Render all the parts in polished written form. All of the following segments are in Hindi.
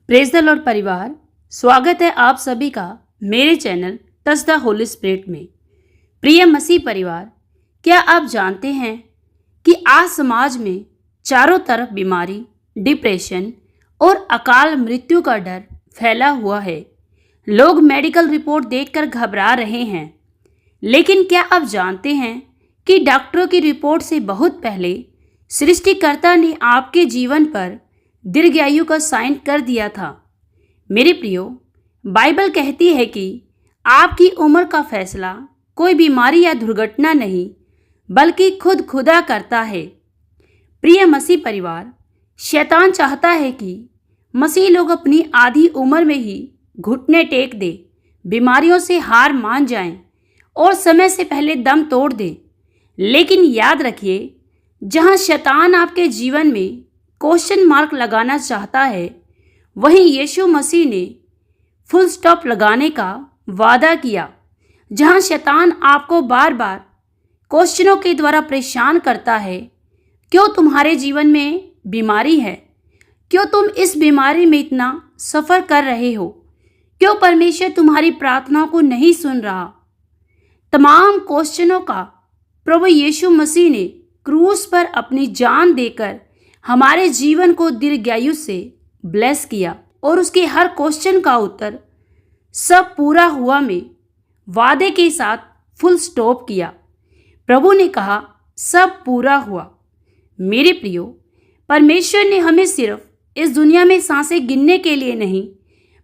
प्रेज द लॉर्ड परिवार, स्वागत है आप सभी का मेरे channel touch the Holi spirit में। प्रिय मसीह परिवार, क्या आप जानते हैं कि आज समाज में चारों तरफ बीमारी, डिप्रेशन और अकाल मृत्यु का डर फैला हुआ है। लोग मेडिकल रिपोर्ट देखकर घबरा रहे हैं, लेकिन क्या आप जानते हैं कि डॉक्टरों की रिपोर्ट से बहुत पहले सृष्टिकर्ता ने आपके जीवन पर दीर्घायु का साइन कर दिया था। मेरे प्रियो, बाइबल कहती है कि आपकी उम्र का फैसला कोई बीमारी या दुर्घटना नहीं बल्कि खुद खुदा करता है। प्रिय मसीह परिवार, शैतान चाहता है कि मसीह लोग अपनी आधी उम्र में ही घुटने टेक दे, बीमारियों से हार मान जाएं और समय से पहले दम तोड़ दें। लेकिन याद रखिए, जहां शैतान आपके जीवन में क्वेश्चन मार्क लगाना चाहता है, वहीं यीशु मसीह ने फुल स्टॉप लगाने का वादा किया। जहां शैतान आपको बार बार क्वेश्चनों के द्वारा परेशान करता है, क्यों तुम्हारे जीवन में बीमारी है, क्यों तुम इस बीमारी में इतना सफ़र कर रहे हो, क्यों परमेश्वर तुम्हारी प्रार्थनाओं को नहीं सुन रहा, तमाम क्वेश्चनों का प्रभु यीशु मसीह ने क्रूस पर अपनी जान देकर हमारे जीवन को दीर्घायु से ब्लेस किया और उसके हर क्वेश्चन का उत्तर सब पूरा हुआ में वादे के साथ फुल स्टॉप किया। प्रभु ने कहा, सब पूरा हुआ। मेरे प्रियो, परमेश्वर ने हमें सिर्फ इस दुनिया में सांसें गिनने के लिए नहीं,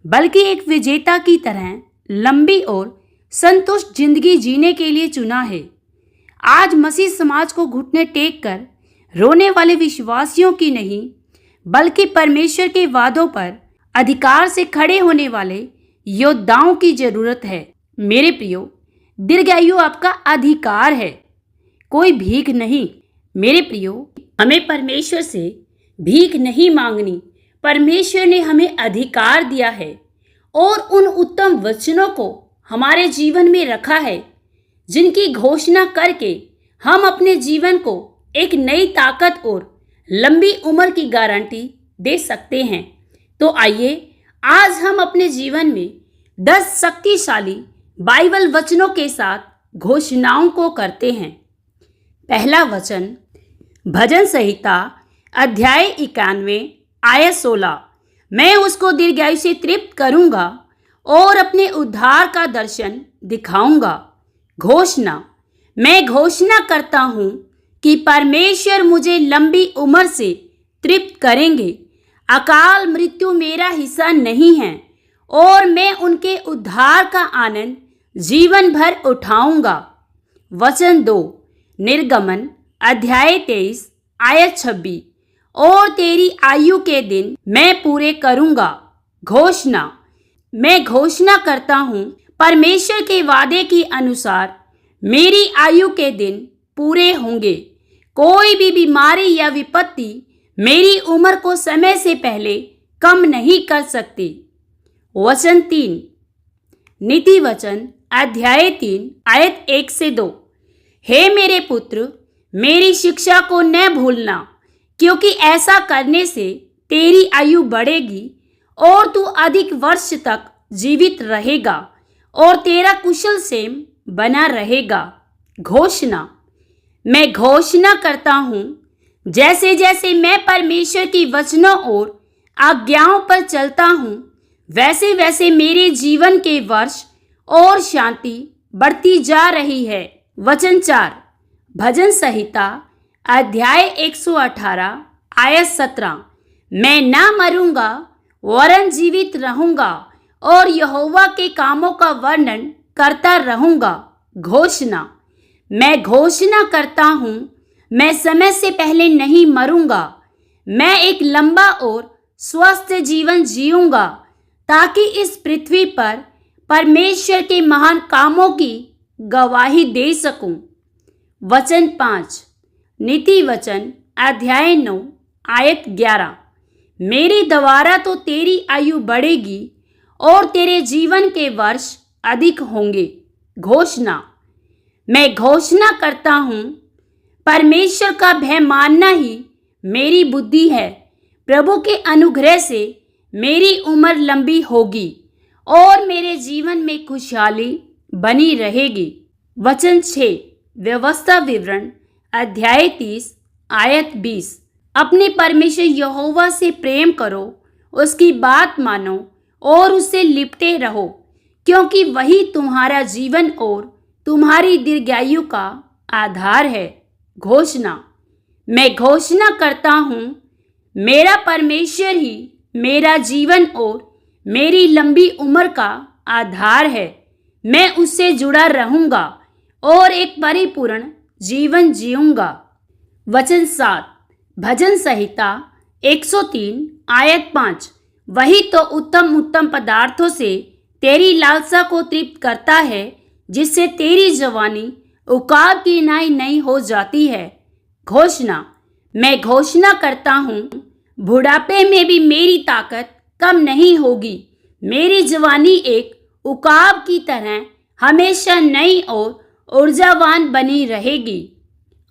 बल्कि एक विजेता की तरह लंबी और संतुष्ट जिंदगी जीने के लिए चुना है। आज मसीह समाज को घुटने टेक कर रोने वाले विश्वासियों की नहीं, बल्कि परमेश्वर के वादों पर अधिकार से खड़े होने वाले योद्धाओं की जरूरत है। मेरे प्रियो, दीर्घायु आपका अधिकार है, कोई भीख नहीं। मेरे प्रियो, हमें परमेश्वर से भीख नहीं मांगनी। परमेश्वर ने हमें अधिकार दिया है और उन उत्तम वचनों को हमारे जीवन में रखा है, जिनकी घोषणा करके हम अपने जीवन को एक नई ताकत और लंबी उम्र की गारंटी दे सकते हैं। तो आइए आज हम अपने जीवन में 10 शक्तिशाली बाइबल वचनों के साथ घोषणाओं को करते हैं। पहला वचन, भजन संहिता अध्याय 91 आयत 16, मैं उसको दीर्घायु से तृप्त करूंगा और अपने उद्धार का दर्शन दिखाऊंगा। घोषणा, मैं घोषणा करता हूं कि परमेश्वर मुझे लंबी उम्र से तृप्त करेंगे। अकाल मृत्यु मेरा हिस्सा नहीं है और मैं उनके उद्धार का आनंद जीवन भर उठाऊंगा। वचन 2, निर्गमन अध्याय 23 आयत 26, और तेरी आयु के दिन मैं पूरे करूंगा। घोषणा, मैं घोषणा करता हूं परमेश्वर के वादे के अनुसार मेरी आयु के दिन पूरे होंगे। कोई भी बीमारी या विपत्ति मेरी उम्र को समय से पहले कम नहीं कर सकती। वचन 3, नीति वचन अध्याय 3 आयत 1 से 2, हे मेरे पुत्र, मेरी शिक्षा को न भूलना, क्योंकि ऐसा करने से तेरी आयु बढ़ेगी और तू अधिक वर्ष तक जीवित रहेगा और तेरा कुशल क्षेम बना रहेगा। घोषणा, मैं घोषणा करता हूँ, जैसे जैसे मैं परमेश्वर की वचनों और आज्ञाओं पर चलता हूँ, वैसे वैसे मेरे जीवन के वर्ष और शांति बढ़ती जा रही है। वचन 4, भजन संहिता अध्याय 118 आयत 17, मैं ना मरूंगा वरन जीवित रहूंगा और यहोवा के कामों का वर्णन करता रहूंगा। घोषणा, मैं घोषणा करता हूँ, मैं समय से पहले नहीं मरूंगा। मैं एक लंबा और स्वस्थ जीवन जीऊंगा ताकि इस पृथ्वी पर परमेश्वर के महान कामों की गवाही दे सकूं। वचन 5, नीति वचन अध्याय 9 आयत 11, मेरे द्वारा तो तेरी आयु बढ़ेगी और तेरे जीवन के वर्ष अधिक होंगे। घोषणा, मैं घोषणा करता हूँ, परमेश्वर का भय मानना ही मेरी बुद्धि है। प्रभु के अनुग्रह से मेरी उम्र लंबी होगी और मेरे जीवन में खुशहाली बनी रहेगी। वचन 6, व्यवस्था विवरण अध्याय 30 आयत 20। अपने परमेश्वर यहोवा से प्रेम करो, उसकी बात मानो और उससे लिपटे रहो, क्योंकि वही तुम्हारा जीवन और तुम्हारी दीर्घायु का आधार है। घोषणा। मैं घोषणा करता हूँ, मेरा परमेश्वर ही मेरा जीवन और मेरी लंबी उम्र का आधार है। मैं उससे जुड़ा रहूंगा और एक परिपूर्ण जीवन जीऊंगा। वचन 7, भजन संहिता 103 आयत 5। वही तो उत्तम उत्तम पदार्थों से तेरी लालसा को तृप्त करता है, जिससे तेरी जवानी उकाब की नाई नहीं हो जाती है। घोषणा। मैं घोषणा करता हूँ, बुढ़ापे में भी मेरी ताकत कम नहीं होगी। मेरी जवानी एक उकाब की तरह हमेशा नई और ऊर्जावान बनी रहेगी।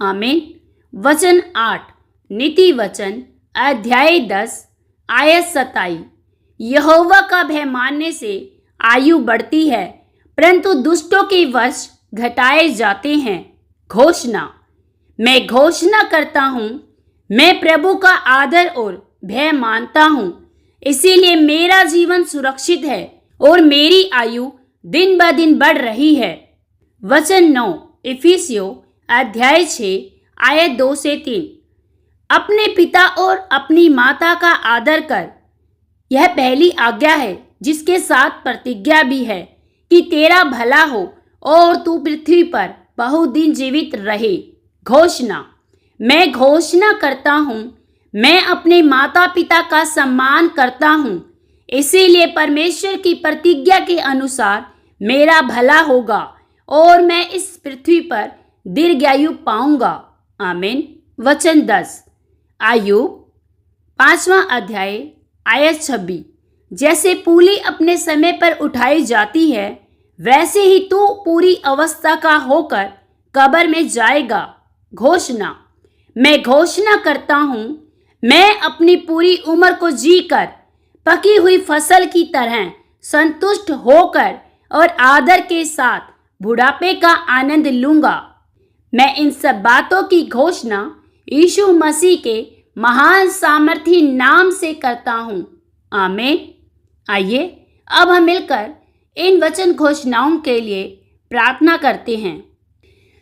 आमीन। वचन 8, नीति वचन अध्याय 10 आयत 27। यहोवा का भय मानने से आयु बढ़ती है, परंतु दुष्टों के वर्ष घटाए जाते हैं। घोषणा। मैं घोषणा करता हूँ, मैं प्रभु का आदर और भय मानता हूँ, इसीलिए मेरा जीवन सुरक्षित है और मेरी आयु दिन ब दिन बढ़ रही है। वचन 9, इफिसियों अध्याय 6 आयत 2 से 3। अपने पिता और अपनी माता का आदर कर, यह पहली आज्ञा है, जिसके साथ प्रतिज्ञा भी है, कि तेरा भला हो और तू पृथ्वी पर बहुत दिन जीवित रहे। घोषणा। मैं घोषणा करता हूँ, मैं अपने माता पिता का सम्मान करता हूँ, इसीलिए परमेश्वर की प्रतिज्ञा के अनुसार मेरा भला होगा और मैं इस पृथ्वी पर दीर्घायु पाऊंगा। आमीन। वचन 10, आयुब 5वां अध्याय आयत 26। जैसे पूली अपने समय पर उठाई जाती है, वैसे ही तू पूरी अवस्था का होकर कब्र में जाएगा। घोषणा। मैं घोषणा करता हूँ, मैं अपनी पूरी उम्र को जीकर पकी हुई फसल की तरह संतुष्ट होकर और आदर के साथ बुढ़ापे का आनंद लूंगा। मैं इन सब बातों की घोषणा यीशु मसीह के महान सामर्थी नाम से करता हूँ। आमीन। आइए अब हम मिलकर इन वचन घोषणाओं के लिए प्रार्थना करते हैं।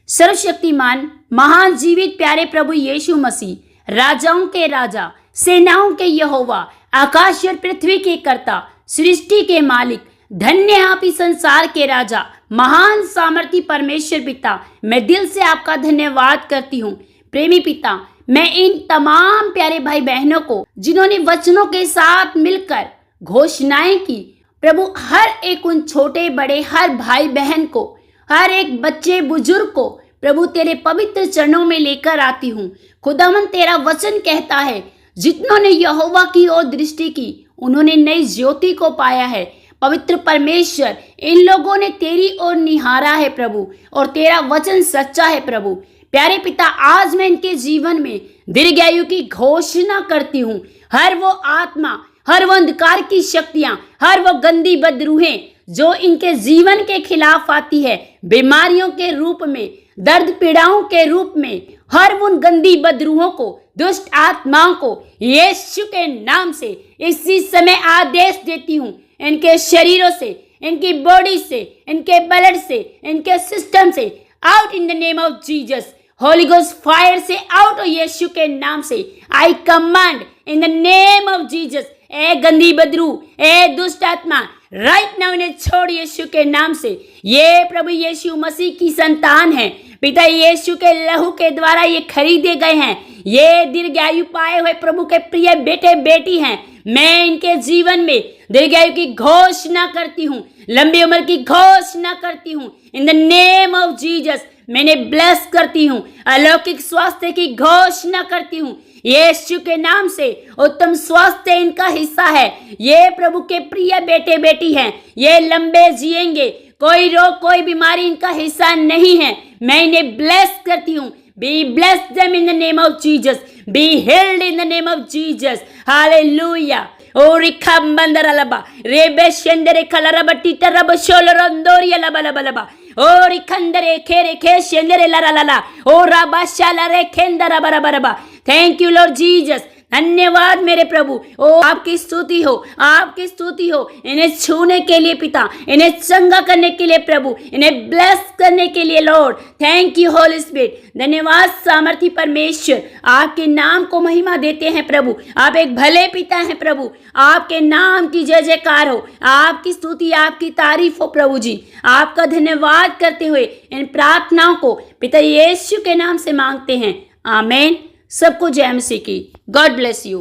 सर्वशक्तिमान महान जीवित प्यारे प्रभु यीशु मसीह, राजाओं के राजा, सेनाओं के यहोवा, आकाश और पृथ्वी के कर्ता, सृष्टि के मालिक, धन्य आप इस संसार के राजा, महान सामर्थी परमेश्वर पिता, मैं दिल से आपका धन्यवाद करती हूँ। प्रेमी पिता, मैं इन तमाम प्यारे भाई बहनों को, जिन्होंने वचनों के साथ मिलकर घोषणाएं की, प्रभु हर एक उन छोटे बड़े हर भाई बहन को, हर एक बच्चे बुजुर्ग को प्रभु तेरे पवित्र चरणों में लेकर आती हूँ। खुदावन, तेरा वचन कहता है, जितनों ने यहोवा की ओर दृष्टि की, उन्होंने नई ज्योति को पाया है। पवित्र परमेश्वर, इन लोगों ने तेरी ओर निहारा है प्रभु, और तेरा वचन सच्चा है प्रभु। प्यारे पिता, आज मैं इनके जीवन में दीर्घायु की घोषणा करती हूँ। हर वो आत्मा, हर वो अंधकार की शक्तियां, हर वो गंदी बदरूहें जो इनके जीवन के खिलाफ आती है, बीमारियों के रूप में, दर्द पीड़ाओं के रूप में, हर उन गंदी बदरूहों को, दुष्ट आत्माओं को यीशु के नाम से इसी समय आदेश देती हूँ। इनके शरीरों से, इनकी बॉडी से, इनके ब्लड से, इनके सिस्टम से, out in the name of Jesus. Holy ghost fire से आउट हो यीशु के नाम से। I command in the name of Jesus, ए गंदी बदरू, ए दुष्ट आत्मा, राइट नाउ इन्हें छोड़ यीशु के नाम से। ये प्रभु यीशु मसीह की संतान है। पिता यीशु के लहू के द्वारा ये खरीदे गए हैं। ये दीर्घायु पाए हुए प्रभु के प्रिय बेटे बेटी हैं। मैं इनके जीवन में दीर्घायु की घोषणा करती हूँ, लंबी उम्र की घोषणा करती हूँ। इन द नेम ऑफ जीसस मैंने ब्लेस करती हूँ, अलौकिक स्वास्थ्य की घोषणा करती हूँ। यीशु के नाम से उत्तम स्वास्थ्य इनका हिस्सा है। ये प्रभु के प्रिय बेटे बेटी हैं। ये लंबे जिएंगे, कोई रोग कोई बीमारी इनका हिस्सा नहीं है। मैं इन्हें ब्लेस करती हूँ। Be bless them in the name of Jesus, be healed in the name of Jesus. Hallelujah. ओ रिखा बंदर लबा रेबे शेंदरे कलरबा टीटरब शोलरंदोरी लबा लबा लबा ओ रिखंदरे खेरे खे शेंदरे ला ला ला ओ रबा शाला रे खेंदरा बरा बरा बा। थैंक यू लॉर्ड जीसस, धन्यवाद मेरे प्रभु। ओ आपकी स्तुति हो, आपकी स्तुति हो इन्हें छूने के लिए पिता, इन्हें चंगा करने के लिए प्रभु, इन्हें ब्लेस करने के लिए Lord. Thank you Holi spirit, धन्यवाद सामर्थी परमेश्वर, आपके नाम को महिमा देते हैं प्रभु। आप एक भले पिता हैं प्रभु, आपके नाम की जय जयकार हो, आपकी स्तुति, आपकी तारीफ हो प्रभु जी। आपका धन्यवाद करते हुए इन प्रार्थनाओं को पिता यीशु के नाम से मांगते हैं, आमीन। सबको जय मसीह की। God bless you.